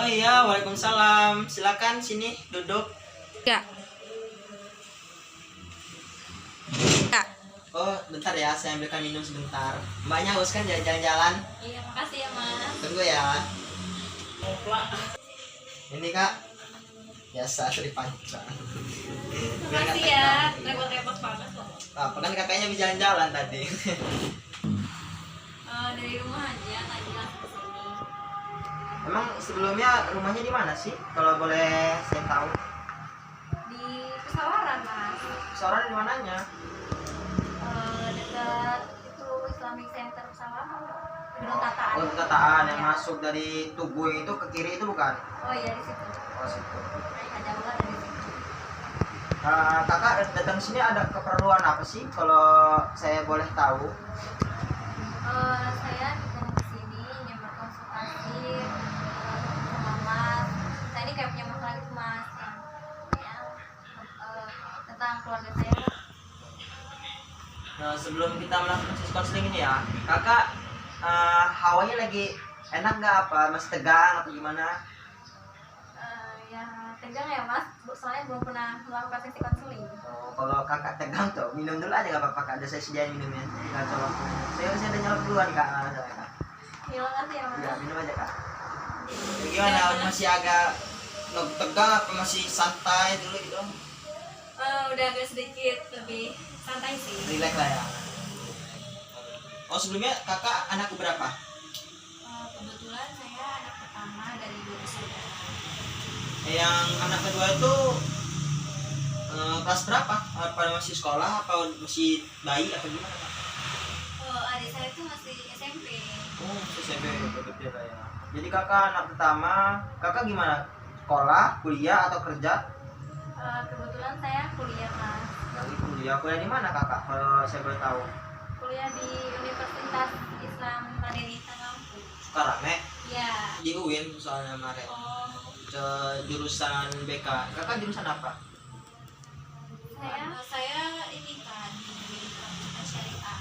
iya, waalaikumsalam. Silakan sini duduk. Ya. Ya. Oh, bentar ya, saya ambilkan minum sebentar. Mbaknya haus kan jalan-jalan? Iya, makasih ya, Mas. Tunggu ya. Ini Kak. Biasa Tripanca. Makasih ya. Repot-repot banget loh. Apa kan kakaknya bisa jalan-jalan tadi. Dari rumah aja, tadi langsung ke sini. Emang sebelumnya rumahnya di mana sih? Kalau boleh saya tahu. Di Pesawaran, Mas. Seorang di mananya? Dekat itu Islamic Center Pesawaran. Gedung Tataan. Oh, Tataan yang Iya. masuk dari Tugu itu ke kiri itu bukan? Oh iya, di situ. Oh, situ. Nggak jauh lah dari situ. Kakak datang sini ada keperluan apa sih? Kalau saya boleh tahu. Saya datang ke sini ingin berkonsultasi sama Mas. Saya ini kayak punya masalah gitu, Mas, yang tentang keluarga saya. Nah, sebelum kita melakukan sesi konseling ini ya, kakak hawanya lagi enak nggak apa? Masih tegang atau gimana? Ya tegang ya, Mas, soalnya belum pernah melakukan sesi konseling. Oh, kalau kakak tegang tuh minum dulu aja nggak apa-apa kak. Ada saya sediain minumnya. Kita coba. Saya udah nyalap duluan kak. Kak. Ya makasih ya, Mas. Ya, minum aja kak. Ya, gimana? Masih agak tegang apa masih santai dulu gitu? Udah agak sedikit lebih santai sih. Relax lah ya. Oh, sebelumnya kakak anak berapa? Kebetulan saya anak pertama dari 2 bersaudara. Yang anak kedua itu kelas berapa? Apa masih sekolah atau masih bayi atau gimana? Kak? Adik saya itu masih SMP. Oh, masih SMP betul lah ya. Jadi kakak anak pertama, kakak gimana? Sekolah, kuliah atau kerja? Kebetulan saya kuliah, Mas. Lagi kuliah di mana kakak? Kalau saya boleh tahu. Kuliah di Universitas Islam Madani Tangampu. Sukarame Ya. di UIN soalnya kemarin. Oh, Jurusan BK. Kakak jurusan apa? saya ini kan di Fakultas Syariah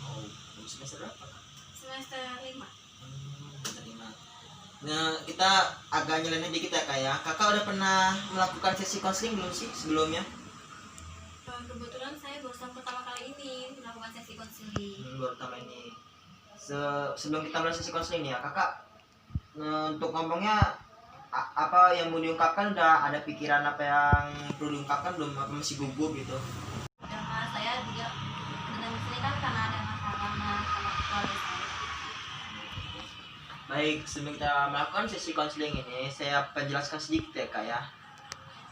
Oh, semester berapa? Kak? semester 5. Terima. Nah, kita agak nyeleneh dikit ya kak ya. Kakak udah pernah melakukan sesi konseling belum sih sebelumnya? Kebetulan saya baru pertama kali ini melakukan sesi konseling. Baru pertama ini. Sebelum kita mulai sesi konseling nih ya, kakak untuk ngomongnya apa yang mau diungkapkan, udah ada pikiran apa yang perlu diungkapkan belum? Apa masih gugup gitu? Ya, Mas, saya juga datang ke sini kan karena ada masalah Mas sama keluarga saya. Baik, sebelum kita melakukan sesi konseling ini, saya penjelaskan sedikit ya kak ya.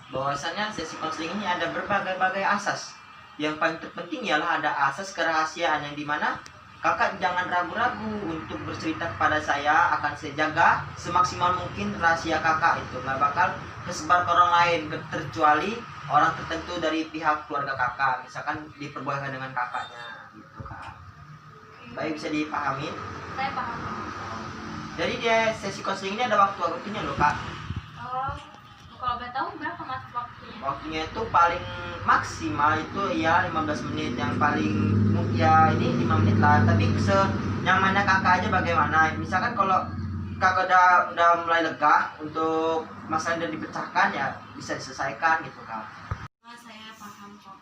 Bahwasannya sesi konseling ini ada berbagai-bagai asas. Yang paling terpenting ialah ada asas kerahasiaan yang dimana kakak jangan ragu-ragu untuk bercerita kepada saya, akan saya jaga semaksimal mungkin rahasia kakak itu nggak bakal kesebar ke orang lain terkecuali orang tertentu dari pihak keluarga kakak, misalkan diperbolehkan dengan kakaknya gitu kak. Baik, bisa dipahami? Saya paham. Jadi dia sesi konseling ini ada waktunya loh kak. Kalau boleh tahu berapa Mas waktunya? Waktunya itu paling maksimal itu ya 15 menit, yang paling ya ini 5 menit lah, tapi senyamannya kakak aja bagaimana. Misalkan kalau kakak udah mulai lega untuk masalah yang dipecahkan ya bisa diselesaikan gitu kak. Mas, saya paham kok.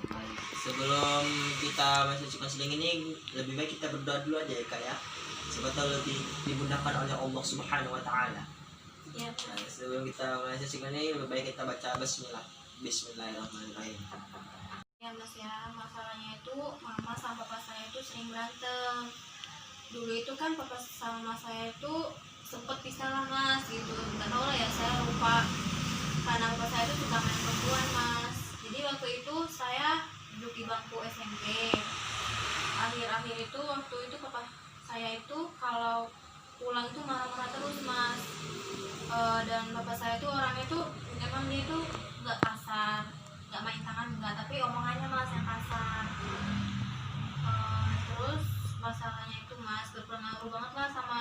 Baik. Sebelum kita masuk konseling ini, lebih baik kita berdoa dulu aja ya kak ya. Siapa tahu lebih dimudahkan oleh Allah Subhanahu wa taala. Iya. Nah, sebelum kita mulai sesi ini, lebih baik kita baca bismillah. Bismillahirrahmanirrahim. Ya Mas ya, masalahnya itu mama sama papa saya itu sering berantem. Dulu itu kan papa sama mama saya itu sempet pisah lah Mas gitu. Gak tau lah ya, saya lupa. Karena papa saya itu suka main perempuan Mas. Jadi waktu itu saya duduk di bangku SMP. Akhir-akhir itu waktu itu papa saya itu kalau pulang itu marah-marah terus Mas. Dan bapak saya tuh orangnya tuh emang dia tuh nggak kasar, nggak main tangan nggak, tapi omongannya Mas yang kasar. Terus masalahnya itu Mas berpengaruh banget lah sama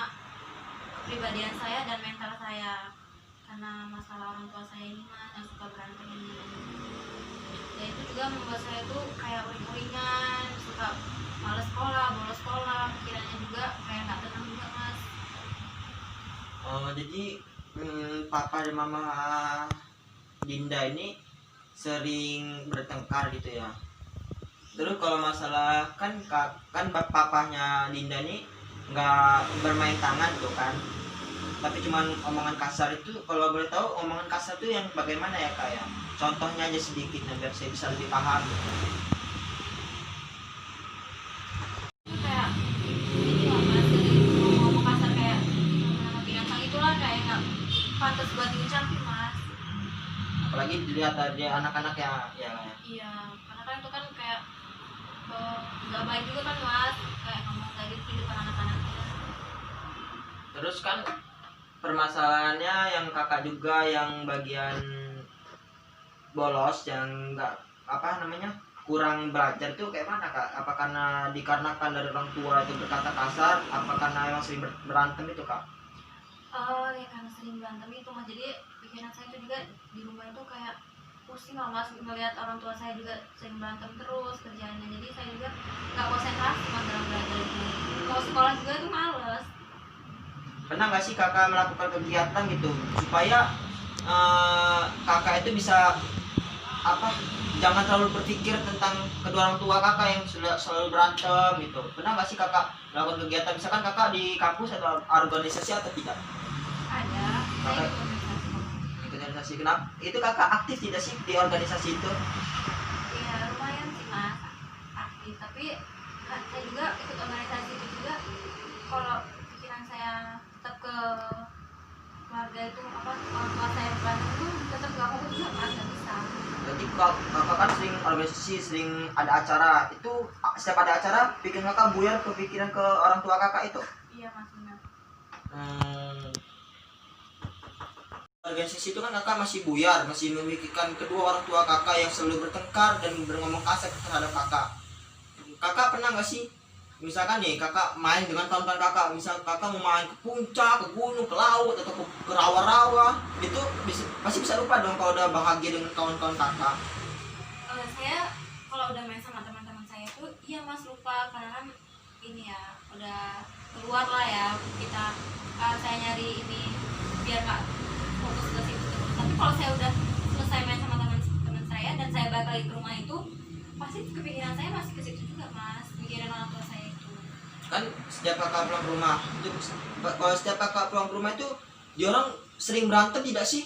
kepribadian saya dan mental saya, karena masalah orang tua saya ini Mas yang suka berantem ini. Dan itu juga membuat saya tuh kayak uring-uringan, suka males sekolah, bolos sekolah, pikirannya juga kayak nggak tenang juga Mas. Jadi Papa dan mama Dinda ini sering bertengkar gitu ya. Terus kalau masalah kan papahnya Dinda ini nggak bermain tangan tuh kan, tapi cuman omongan kasar. Itu kalau boleh tahu omongan kasar tuh yang bagaimana ya kak ya? Contohnya aja sedikit biar saya bisa lebih paham gitu. Kayak ini lah mas, dari ngomong kasar kayak binatang itulah, kayak nggak pantas buat diucapin mas. Apalagi dilihat dari anak-anak ya Iya, karena kan itu kan kayak nggak baik juga kan mas, kayak ngomong kayak gitu di depan anak-anaknya. Terus kan permasalahannya yang kakak juga yang bagian bolos, yang nggak kurang belajar tuh kayak mana kak? Apa karena dikarenakan dari orang tua itu berkata kasar? Apa karena emang sering berantem itu kak? Ya karena sering berantem itu mas, jadi pikiran saya itu juga di rumah itu kayak pusing lah mas, ngelihat orang tua saya juga sering berantem terus kerjaannya, jadi saya juga nggak konsentrasi mas dalam belajar itu. Kalau sekolah juga itu males. Pernah nggak sih kakak melakukan kegiatan gitu supaya kakak itu bisa jangan terlalu berpikir tentang kedua orang tua kakak yang sudah selalu berantem gitu? Pernah nggak sih kakak melakukan kegiatan, misalkan kakak di kampus atau organisasi atau tidak? Ada, saya Kakak ikut organisasi. ikut organisasi, kenapa itu kakak aktif tidak sih di organisasi itu? Iya lumayan sih mas, aktif, tapi kan saya juga ikut organisasi itu juga. Kalau pikiran saya tetap ke keluarga itu, orang tua saya berantem itu tetap gak fokus juga mas, gak bisa. Jadi kakak kan sering organisasi, sering ada acara itu, setiap ada acara bikin kakak buyar kepikiran ke orang tua kakak itu. Iya mas, benar. Organisasi itu kan kakak masih buyar, masih memikirkan kedua orang tua kakak yang selalu bertengkar dan berngomong kasar terhadap kakak. Kakak pernah nggak sih, misalkan nih kakak main dengan kawan-kawan kakak, misal kakak mau main ke puncak, ke gunung, ke laut, atau ke rawa-rawa, itu pasti bisa lupa dong kalau udah bahagia dengan kawan-kawan kakak. Saya kalau udah main sama teman-teman saya itu iya mas, lupa karena kan ini ya udah keluar lah ya kita, saya nyari ini biar nggak fokus ke situ terus. Tapi kalau saya udah selesai main sama teman-teman saya dan saya balik lagi ke rumah itu, pasti kepikiran saya masih ke situ juga mas, mikirin orang tua saya itu. Kan setiap kakak pulang ke rumah itu, kalau setiap kakak pulang ke rumah itu dia orang sering berantem tidak sih?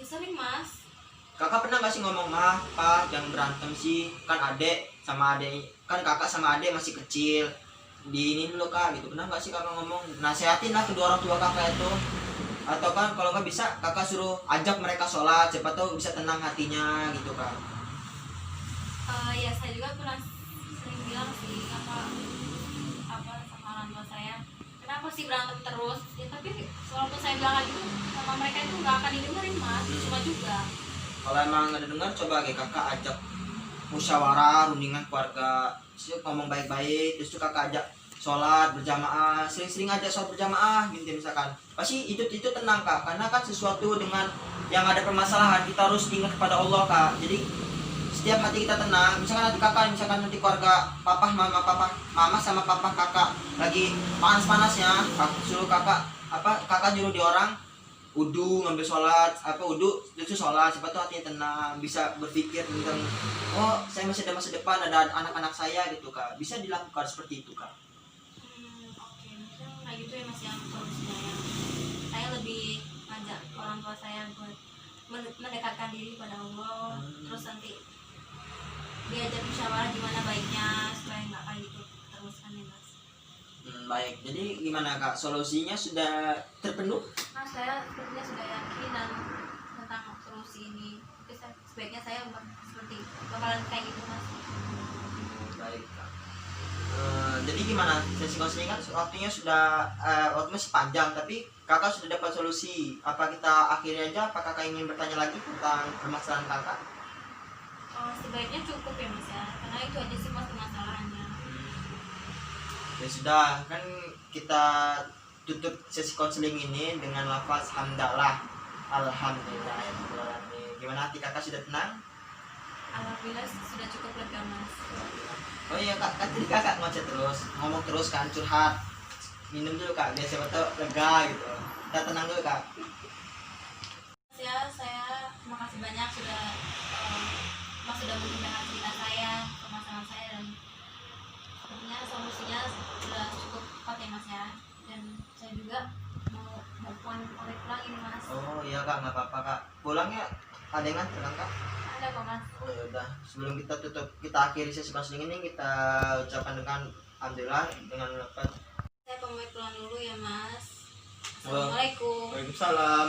Ya sering mas. Kakak pernah nggak sih ngomong, mah pak jangan berantem sih, kan adek sama adek, kan kakak sama adek masih kecil, di ini dulu kak gitu? Pernah nggak sih kakak ngomong, nasihatin lah kedua orang tua kakak itu? Atau kan kalau nggak bisa kakak suruh ajak mereka sholat, siapa tahu bisa tenang hatinya gitu kan? Ya saya juga pernah sering bilang sih sama orang tua saya, kenapa sih berantem terus ya, tapi walaupun saya bilang lagi tuh sama mereka itu nggak akan didengerin mas, cuma juga. Kalau emang nggak dengar, coba kayak kakak ajak musyawarah rundingan keluarga, ngomong baik-baik, terus tuh kakak ajak sholat berjamaah, sering-sering aja sholat berjamaah gitu misalkan, pasti itu tenang kak, karena kan sesuatu dengan yang ada permasalahan kita harus ingat kepada Allah kak. Jadi setiap hati kita tenang, misalkan nanti kakak, misalkan nanti keluarga mama sama papa kakak lagi panas-panasnya, suruh kakak nyuruh di orang udu ngambil sholat, udu terus sholat, siapa tuh hatinya tenang, bisa berpikir tentang oh saya masih ada masa depan, ada anak-anak saya gitu kak, bisa dilakukan seperti itu kak. Oke, mungkin kayak gitu ya mas yang solusinya ya. Saya lebih ngajak orang tua saya buat mendekatkan diri pada Allah, terus nanti diajak musyawarah gimana baiknya supaya nggak kayak gitu terus kan ya mas. Baik, jadi gimana kak, solusinya sudah terpenuh? Mas saya sepertinya sudah yakin dan tentang solusi ini, tapi sebaiknya saya seperti bakalan kayak gitu mas. Baik kak. Jadi gimana sesi konseling kan waktunya sudah waktu masih panjang, tapi kakak sudah dapat solusi. Apa kita akhiri aja? Apa kakak ingin bertanya lagi tentang permasalahan kakak? Sebaiknya cukup ya mas ya, karena itu aja sih mas permasalahannya. Ya sudah, kan kita tutup sesi konseling ini dengan lafaz hamdalah, alhamdulillah. Gimana hati kakak sudah tenang? Alhamdulillah sudah cukup lega mas. Oh iya kak, tadi kakak ngoceh terus, ngomong terus kan, curhat. minum dulu kak, biar siapa tahu lega gitu. Kita tenang dulu kak. Ya, saya terima kasih banyak sudah Mas sudah mendengarkan cerita saya, permasalahan saya, dan sepertinya solusinya sudah cukup tepat ya Mas ya. Dan saya juga mau pulang ini Mas. Oh iya kak, nggak apa-apa kak. Pulangnya ada yang nganter kan kak? Ada kok Mas. Oh ya udah, sebelum kita tutup, kita akhiri sesi konseling ini, kita ucapkan dengan alhamdulillah dengan dapat. Saya pamit pulang dulu ya Mas. Oh. Assalamualaikum. Waalaikumsalam.